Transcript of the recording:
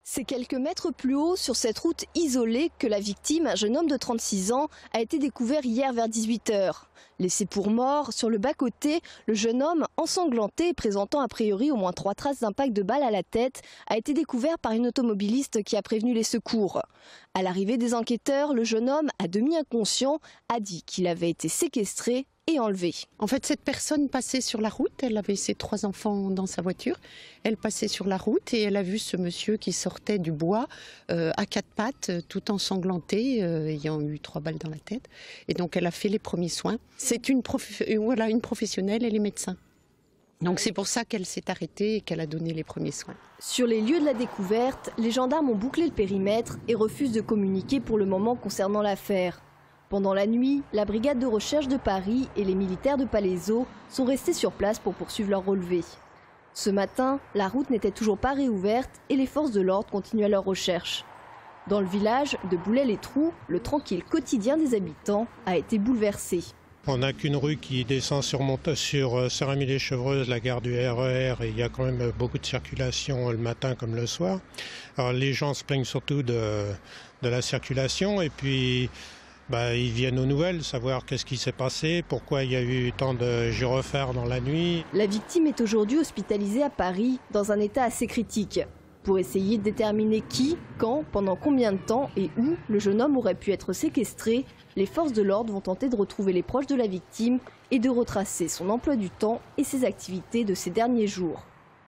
C'est quelques mètres plus haut sur cette route isolée que la victime, un jeune homme de 36 ans, a été découvert hier vers 18 h. Laissé pour mort, sur le bas-côté, le jeune homme, ensanglanté et présentant a priori au moins 3 traces d'impact de balle à la tête, a été découvert par une automobiliste qui a prévenu les secours. À l'arrivée des enquêteurs, le jeune homme, à demi inconscient, a dit qu'il avait été séquestré et enlevé. En fait, cette personne passait sur la route, elle avait ses 3 enfants dans sa voiture, elle passait sur la route et elle a vu ce monsieur qui sortait du bois à 4 pattes, tout ensanglanté, ayant eu 3 balles dans la tête. Et donc elle a fait les premiers soins. C'est une professionnelle, elle est médecin. Donc c'est pour ça qu'elle s'est arrêtée et qu'elle a donné les premiers soins. Sur les lieux de la découverte, les gendarmes ont bouclé le périmètre et refusent de communiquer pour le moment concernant l'affaire. Pendant la nuit, la brigade de recherche de Paris et les militaires de Palaiseau sont restés sur place pour poursuivre leur relevé. Ce matin, la route n'était toujours pas réouverte et les forces de l'ordre continuaient leur recherche. Dans le village de Boulay-les-Trous, le tranquille quotidien des habitants a été bouleversé. On n'a qu'une rue qui descend sur Saint-Rémy-les-Chevreuses, la gare du RER, et il y a quand même beaucoup de circulation le matin comme le soir. Alors les gens se plaignent surtout de la circulation et puis ils viennent aux nouvelles, savoir qu'est-ce qui s'est passé, pourquoi il y a eu tant de gyrophares dans la nuit. La victime est aujourd'hui hospitalisée à Paris dans un état assez critique. Pour essayer de déterminer qui, quand, pendant combien de temps et où le jeune homme aurait pu être séquestré, les forces de l'ordre vont tenter de retrouver les proches de la victime et de retracer son emploi du temps et ses activités de ces derniers jours.